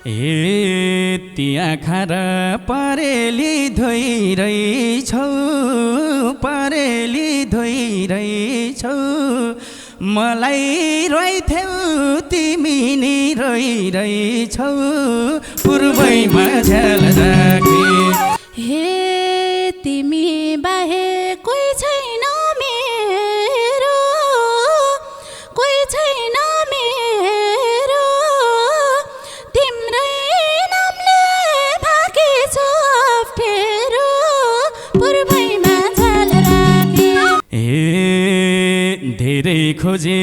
त्यहाँ खार परेली धोइरहेछौ परेली धोइरहेछौ मलाई रोइथ्यौ तिमी नि रोइरहेछौ पूर्वैमा झ्याल राखे हे तिमी बाहे कोही छैन मेरो कोही छैन मेरो तिम्रै नामले भागेछ अप्ठ्यारो पूर्वैमा झ्याल राखे धेरै खोजे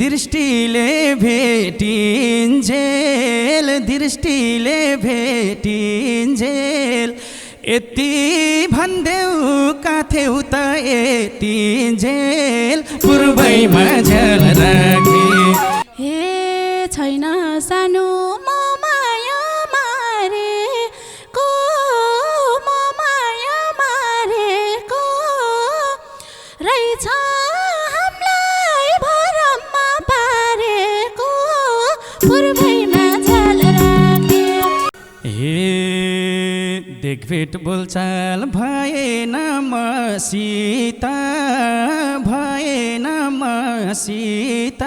दृष्टिले भेटिन्जेल दृष्टिले भेटिन्जेल यति भन्देऊ काथेउ त यतिन्जेल पूर्वैमा झ्याल राखे हे छैन सानो म माया मारेको म माया मारेको रहेछ हामीलाई भरममा पारेको पूर्वैमा झ्याल राखे देखभेट बोलचाल भएन मसित भएन मसित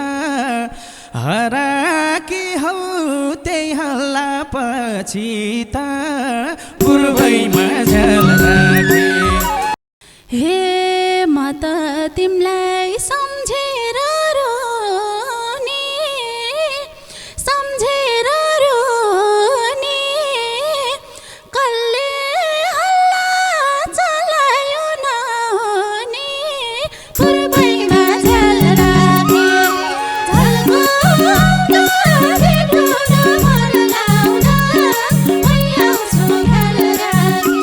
हराकी हौ त्यही हल्ला पछि त पूर्वैमा झ्याल राखे हे म त तिमीलाई सम्झेर रोनी सम्झेर रोनी कसले हल्ला चलायो नहोनी पूर्वैमा झ्याल राखे झल्को आउँदा भेटौँ न मन लाउँदा मै आउँछु झ्याल राखे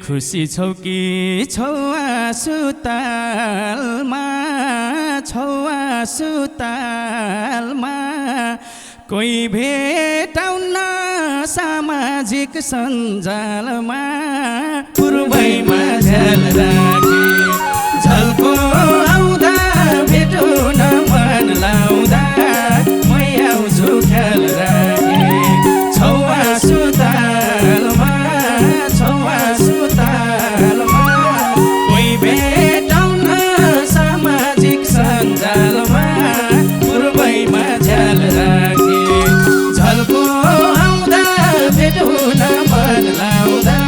खुसी छौ कि छौ आसुतालमा छौ आसुतालमा कोही भेटाउन सामाजिक सञ्जालमा पूर्वैमा झ्याल राखे झल्को आउँदा भेटौँ न मन लाउँदा मै आउँछु ख्याल राखे छौ आसुतालमा छौ आसुतालमा कोही भेटौँ न सामाजिक सञ्जालमा पूर्वैमा झ्याल राखे झल्को आउँदा भेटौँ न मन लाउँदा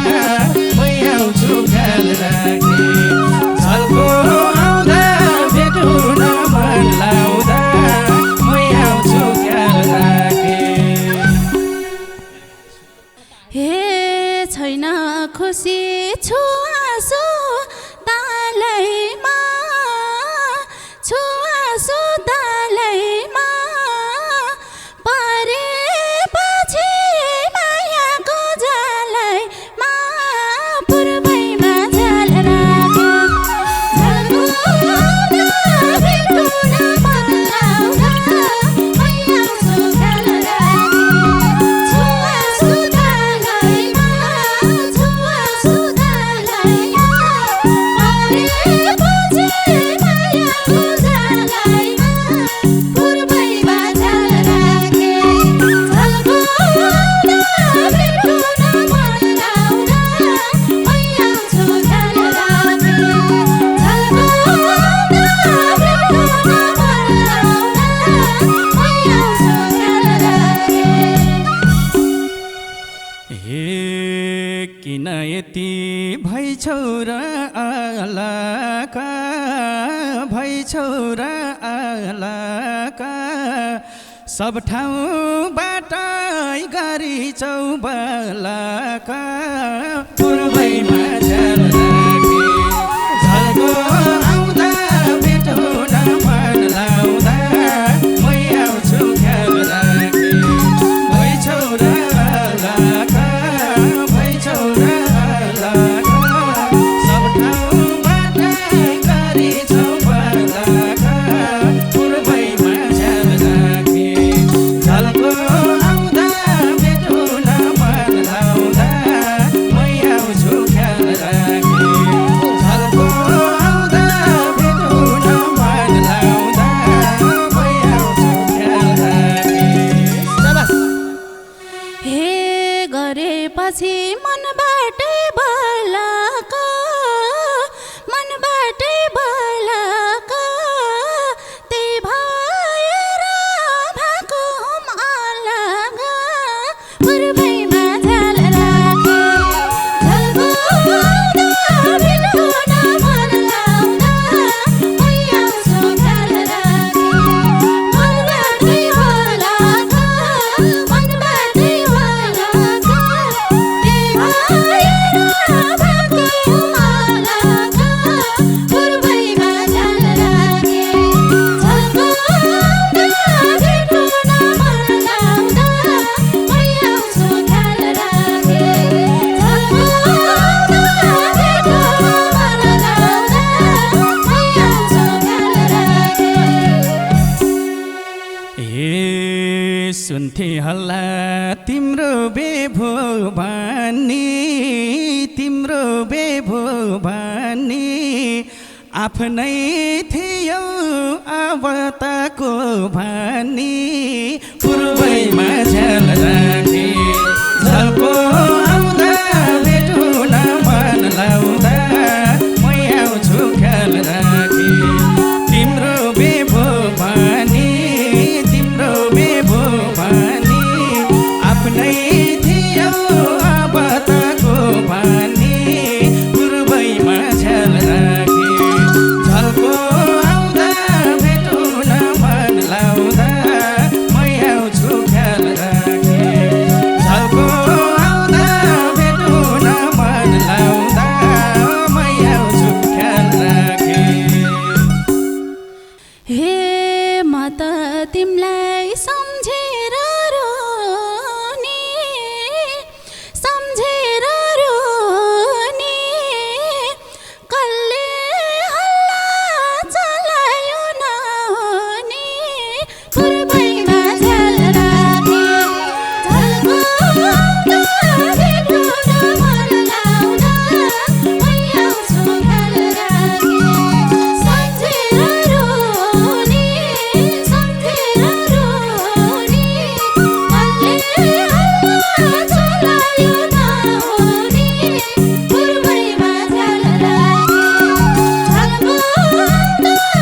मै आउँछु ख्याल राखे झल्को आउँदा भेटौँ न मन लाउँदा मै आउँछु ख्याल राखे हे छैन खुसी छु आँसु दालैमा छु आँसु दालैमा परेपछि मायाको जालैमा पूर्वैमा झ्याल राखे झल्को आउँदा भेटौँ न मन लाउँदा मै आउँछु ख्याल राखे छु आँसु दालैमा छु आँसु दालैमा परेपछि मायाको जालैमा पूर्वैमा झ्याल राखे झल्को आउँदा भेटौँ न मन लाउँदा मै आउँछु ख्याल राखे झल्को आउँदा भेटौँ न मन लाउँदा मै आउँछु ख्याल राखे किन यति भइछौ र अलका भइछौ र अलका सब ठाउँबाट गरी चौबलका पूर्वैमा झ्याल राखे झल्को आउँदा भेटौँ न मिठे हल्ला तिम्रो बेभो भन्ने तिम्रो बेभो भन्ने आफ्नै थियो अब तको भन्ने पूर्वैमा झ्याल राखे झल्को आउँदा भेटुन मन लाउँदा म आउँछु ख्याल राखे तिम्रो बेभो भने तिम्रो बेभो भने आफ्नै थियो अब तको भने पूर्वैमा झ्याल राखे झल्को आउँदा भेटुन मन लाउँदा म आउँछु ख्याल राखे झल्को आउँदा भेटुन मन लाउँदा म आउँछु ख्याल राखे हे म त तिमलाई सम्झेर रोनी सम्झेर रोनी कल्ले हल्ला चलायो नहोनी पूर्वैमा झ्याल राखे झल्को आउँदा भेटुन मन लाउँदा म आउँछु ख्याल राखे सम्झेर रोनी सम्झेर रोनी कल्ले हल्ला चलायो नहोनी पूर्वैमा झ्याल राखे झल्को आउँदा भेटुन मन लाउँदा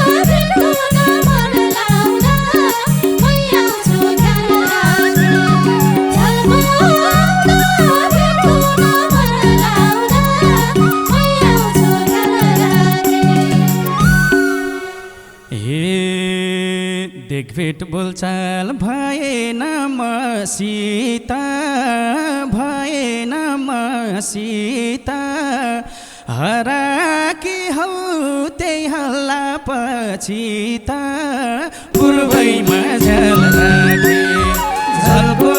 म आउँछु ख्याल राखे झल्को आउँदा भेटुन मन लाउँदा म आउँछु ख्याल राखे हे देखभेट बोलचाल भएन मसित भएन मसित हराकी हौ त्यही हल्ला पछि त पूर्वैमा झ्याल राखे झल्को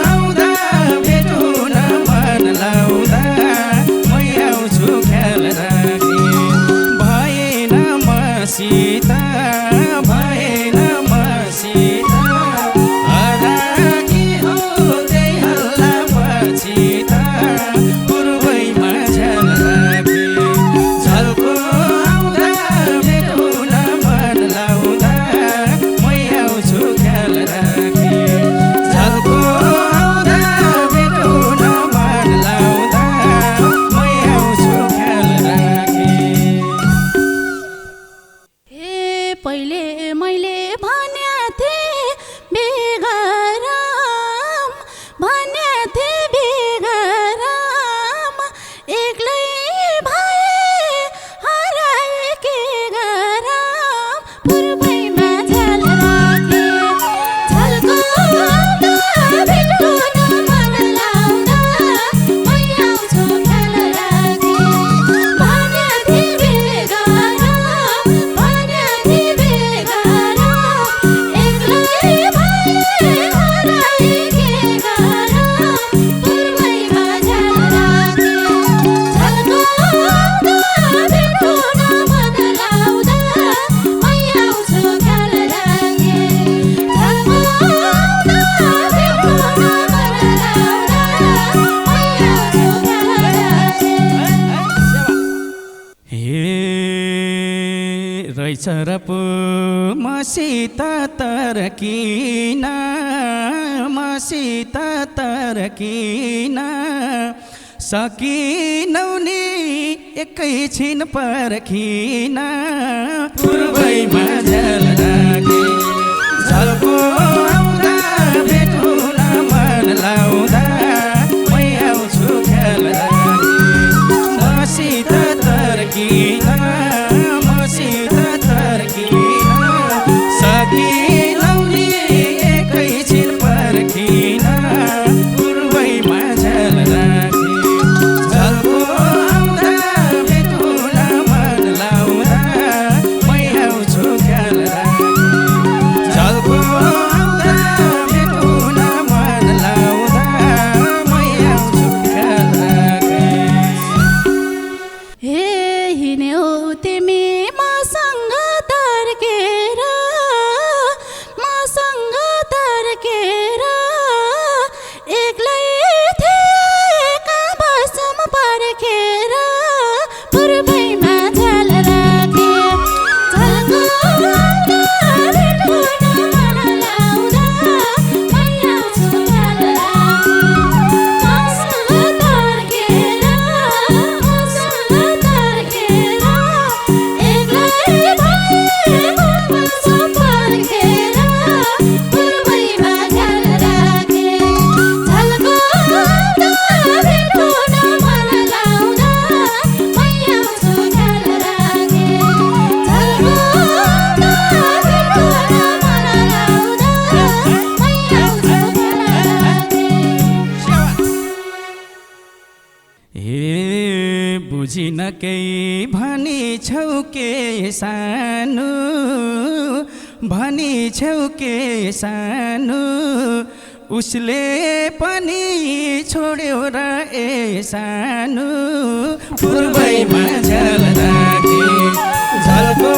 आउँदा भेटुन मन लाउँदा म आउँछु ख्याल राखे भएन मसित भएन मसित हराकी हौ त्यही हल्ला पछि त पूर्वैमा झ्याल राखे झल्को आउँदा भेटुन मन लाउँदा म आउँछु ख्याल राखे झल्को आउँदा भेटुन मन लाउँदा म आउँछु ख्याल राखे हे पहिले मैले भन्या थिएँ बेगराम भन्या थिएँ बेगराम एक्लै भए हराए के गराम पूर्वैमा झ्याल राखे झल्को आउँदा भेटुन मन लाउँदा म आउँछु ख्याल राखे भन्या थिएँ बेगराम भन्या थिएँ बेगराम एक्लै भए हराए के गराम पूर्वैमा झ्याल राखे झल्को आउँदा भेटुन मन लाउँदा म आउँछु ख्याल राखे झल्को आउँदा भेटुन मन लाउँदा म आउँछु ख्याल राखे हे रहेछ र पो मसित तर किन मसित तर किन सकिनौ नि एकैछिन पर्खिन पूर्वैमा झ्याल राखे झल्को आउँदा भेटुन मन लाउँदा म आउँछु ख्याल राखे मसित तर किन मसित तर किन सकिनौ नि एकैछिन पर्खिन पूर्वैमा झ्याल राखे झल्को आउँदा भेटुन मन लाउँदा म आउँछु ख्याल केही भनी छौ के सानो भनी छौ के सानो उसले पनि छोड्यो र ए सानो पूर्वैमा झल राखे झल्को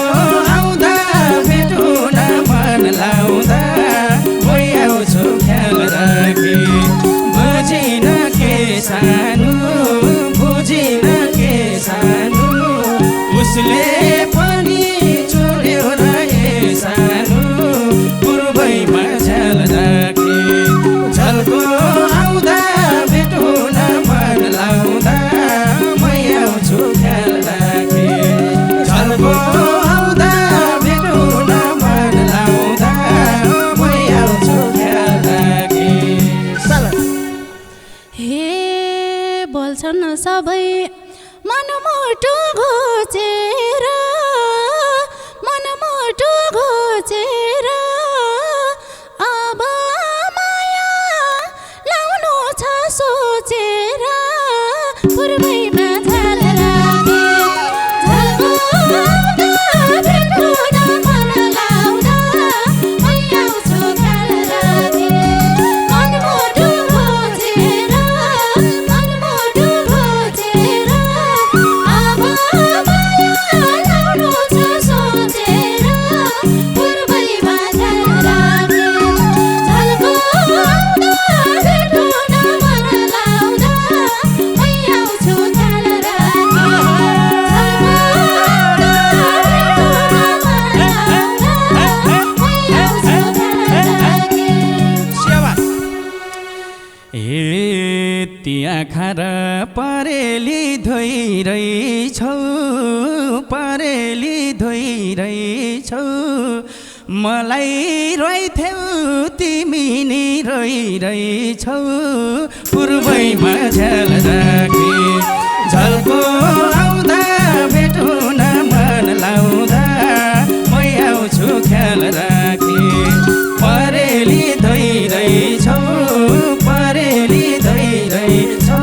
आउँदा भेटुन मन लाउँदा मै आउँछु ख्याल राखे बुझिन के सानो बुझिन के सानो उसले पनि छोड्यो र ए सानो पूर्वैमा झल राखे झल्को आउँदा भेटुन मन लाउँदा मै आउँछु ख्याल राखे झल्को आउँदा भेटुन मन लाउँदा मै आउँछु ख्याल राखे हे बोल्छन् सबै मनमुटु घोचेर मनमुटु घोचेर अब माया लाउनु छ सोचेर पूर्वैमा झल राखे झल्को आउँदा भेटुन मन लाउँदा मै आउँछु ख्याल राखे मनमुटु घोचेर मनमुटु घोचेर अब माया लाउनु छ सोचेर पूर्वैमा झल राखे झल्को आउँदा भेटुन मन लाउँदा मै आउँछु ख्याल राखे झल्को आउँदा भेटुन मन लाउँदा मै आउँछु ख्याल राखे ए त्यहाँ खार परेली धोइरहेछौ परेली धोइरहेछौ मलाई रोइथ्यौ तिमी नि रोइरहेछौ पूर्वैमा झल राखे झल्को आउँदा भेटुन मन लाउँदा मै आउँछु ख्याल राखे परेली धोइरहेछौ परेली धोइरहेछौ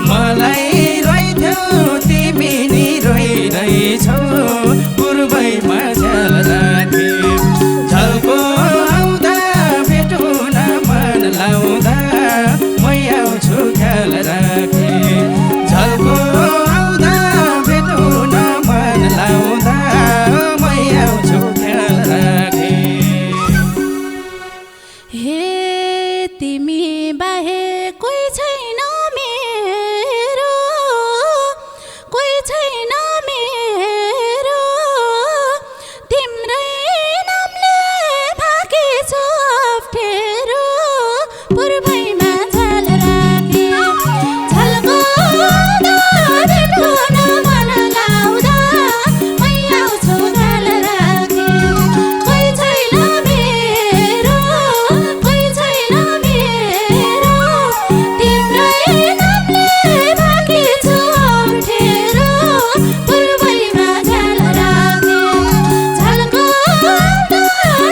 मलाई रोइथ्यौ तिमी नि रोइरहेछौ पूर्वैमा झल राखे झल्को आउँदा भेटुन मन लाउँदा मै आउँछु ख्याल राखे झल्को आउँदा भेटुन मन लाउँदा मै आउँछु ख्याल राखे हे तिमी बाहे कोही छैन मेरो कोही छैन मेरो तिम्रै नामले भागेछु अप्ठ्यारो पूर्वैमा झल राखे झल्को आउँदा भेटुन मन लाउँदा मै आउँछु ख्याल राखे कोही छैन मेरो कोही छैन मेरो तिम्रै नामले भागेछु अप्ठ्यारो पूर्वैमा झल राखे झल्को आउँदा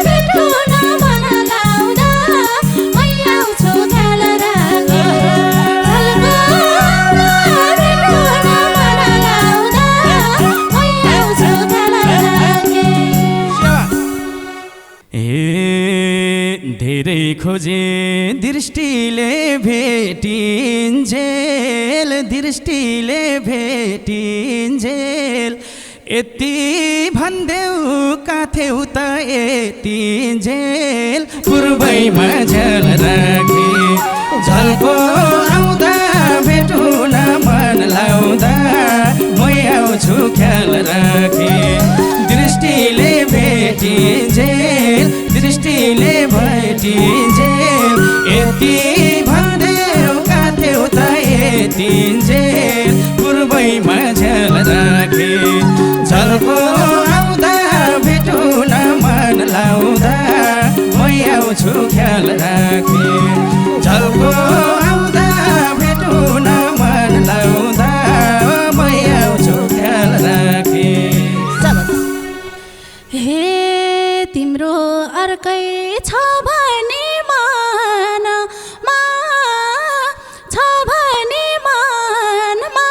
भेटुन मन लाउँदा मै आउँछु ख्याल राखे झल्को आउँदा भेटुन मन लाउँदा मै आउँछु ख्याल राखे ए धेरै खोजे दृष्टिले भेटिन्जेल दृष्टिले भेटिन्जेल यति भन्देऊ काथेउ त यतिन्जेल पूर्वैमा झल राखे झल्को आउँदा भेटुन मन लाउँदा मै आउँछु ख्याल राखे दृष्टिले भेटिन्जेल दृष्टिले भेटिन्जेल यति भन्देऊ काथेउ त यतिन्जेल पूर्वैमा झल राखे झल्को आउँदा भेटुन मन लाउँदा मै आउँछु ख्याल राखे झल्को आउँदा भेटुन मन लाउँदा मै आउँछु ख्याल राखे हे तिम्रो अर्कै छ भने मनमा छ भने मनमा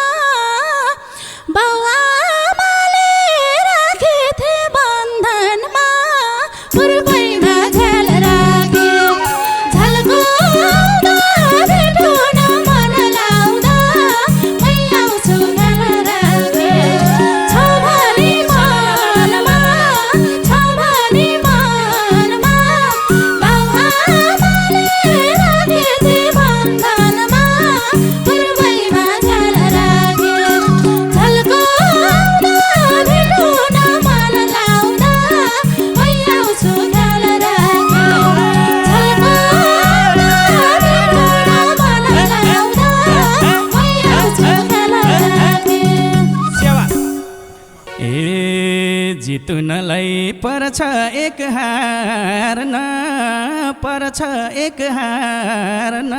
चितुनलाई पर्छ एक हार्न पर्छ एक हार्न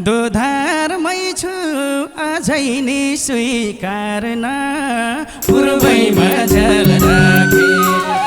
दुधारमै छु अझै नि स्वीकार्न पूर्वैमा झल राखे